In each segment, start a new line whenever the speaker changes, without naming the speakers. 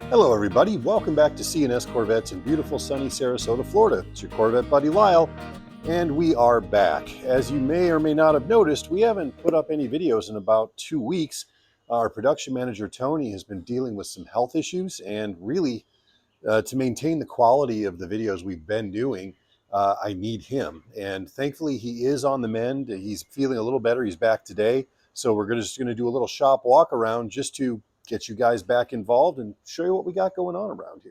Hello everybody, welcome back to C&S Corvettes in beautiful sunny Sarasota, Florida. It's your Corvette buddy Lyle, and we are back. As you may or may not have noticed, we haven't put up any videos in about 2 weeks. Our production manager Tony has been dealing with some health issues, and really to maintain the quality of the videos we've been doing, I need him. And thankfully he is on the mend. He's feeling a little better. He's back today. So we're just going to do a little shop walk around just to get you guys back involved and show you what we got going on around here.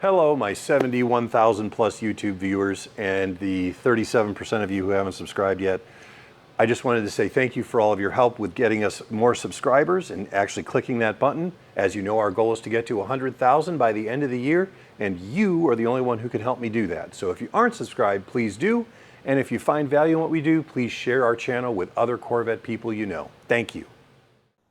Hello, my 71,000 plus YouTube viewers and the 37% of you who haven't subscribed yet. I just wanted to say thank you for all of your help with getting us more subscribers and actually clicking that button. As you know, our goal is to get to 100,000 by the end of the year, and you are the only one who can help me do that. So if you aren't subscribed, please do. And if you find value in what we do, please share our channel with other Corvette people you know. Thank you.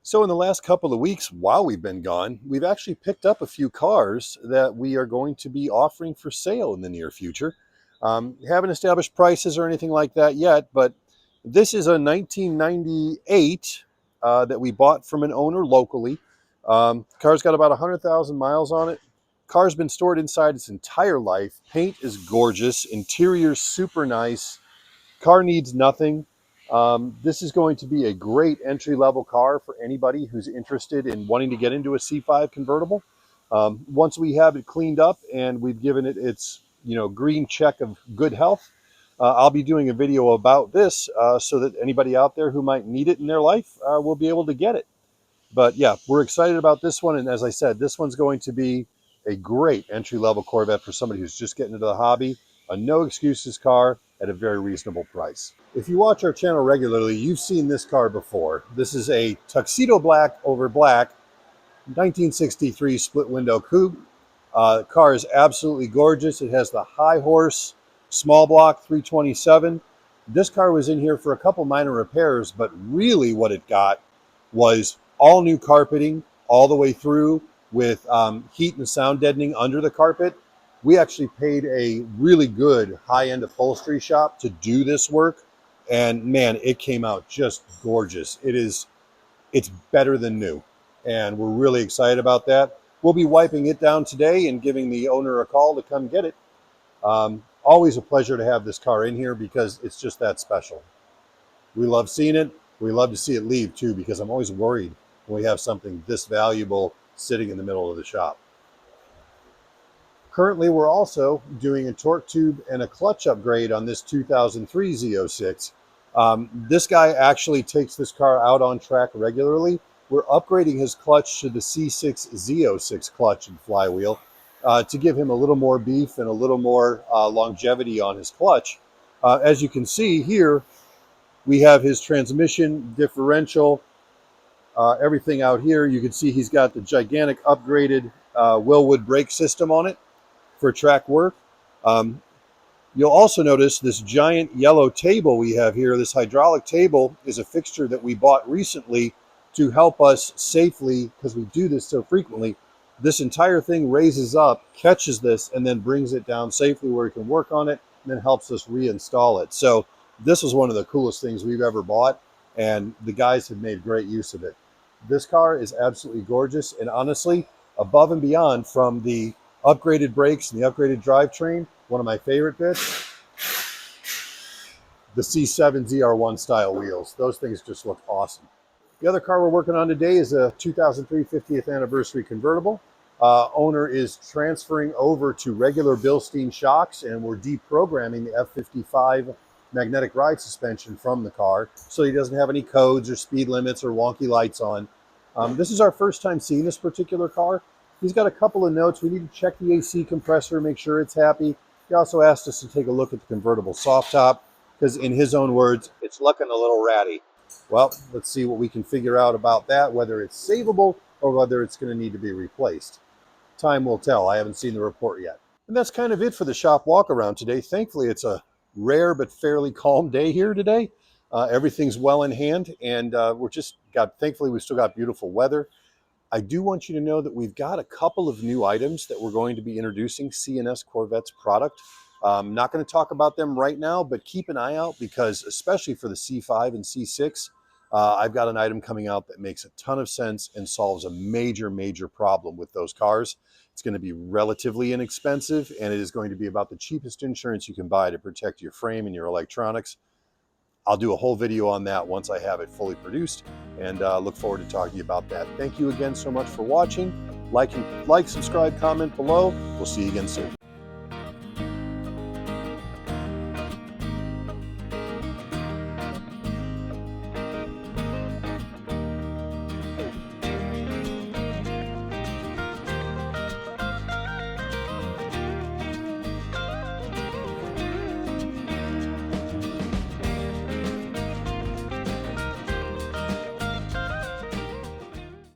So in the last couple of weeks, while we've been gone, we've actually picked up a few cars that we are going to be offering for sale in the near future. Haven't established prices or anything like that yet, but this is a 1998 that we bought from an owner locally. Car's got about 100,000 miles on it. Car's been stored inside its entire life. Paint is gorgeous. Interior's super nice. Car needs nothing. This is going to be a great entry-level car for anybody who's interested in wanting to get into a C5 convertible. Once we have it cleaned up and we've given it its green check of good health, I'll be doing a video about this so that anybody out there who might need it in their life will be able to get it. But yeah, we're excited about this one. And as I said, this one's going to be a great entry-level Corvette for somebody who's just getting into the hobby. A no excuses car at a very reasonable price. If you watch our channel regularly, you've seen this car before. This is a tuxedo black over black 1963 split window coupe. The car is absolutely gorgeous. It has the high horse small block 327. This car was in here for a couple minor repairs, but really what it got was all new carpeting all the way through with heat and sound deadening under the carpet. We actually paid a really good high-end upholstery shop to do this work, and man, it came out just gorgeous. It's better than new, and we're really excited about that. We'll be wiping it down today and giving the owner a call to come get it. Always a pleasure to have this car in here because it's just that special. We love seeing it. We love to see it leave too, because I'm always worried when we have something this valuable sitting in the middle of the shop. Currently, we're also doing a torque tube and a clutch upgrade on this 2003 Z06. This guy actually takes this car out on track regularly. We're upgrading his clutch to the C6 Z06 clutch and flywheel to give him a little more beef and a little more longevity on his clutch. As you can see here, we have his transmission, differential, everything out here. You can see he's got the gigantic upgraded Willwood brake system on it for track work. You'll also notice this giant yellow table we have here. This hydraulic table is a fixture that we bought recently to help us safely, because we do this so frequently. This entire thing raises up, catches this, and then brings it down safely where we can work on it, and then helps us reinstall it. So this is one of the coolest things we've ever bought, and the guys have made great use of it. This car is absolutely gorgeous, and honestly, above and beyond from the upgraded brakes and the upgraded drivetrain, one of my favorite bits, the C7 ZR1 style wheels. Those things just look awesome. The other car we're working on today is a 2003 50th anniversary convertible. Owner is transferring over to regular Bilstein shocks, and we're deprogramming the F55 magnetic ride suspension from the car so he doesn't have any codes or speed limits or wonky lights on. This is our first time seeing this particular car. He's got a couple of notes. We need to check the AC compressor, make sure it's happy. He also asked us to take a look at the convertible soft top because, in his own words, it's looking a little ratty. Well, let's see what we can figure out about that, whether it's savable or whether it's going to need to be replaced. Time will tell. I haven't seen the report yet. And that's kind of it for the shop walk around today. Thankfully, it's a rare but fairly calm day here today. Everything's well in hand, and thankfully, we've still got beautiful weather. I do want you to know that we've got a couple of new items that we're going to be introducing C&S Corvettes product. I'm not going to talk about them right now, but keep an eye out because especially for the C5 and C6, I've got an item coming out that makes a ton of sense and solves a major problem with those cars. It's going to be relatively inexpensive, and it is going to be about the cheapest insurance you can buy to protect your frame and your electronics. I'll do a whole video on that once I have it fully produced, and look forward to talking about that. Thank you again so much for watching. Like, subscribe, comment below. We'll see you again soon.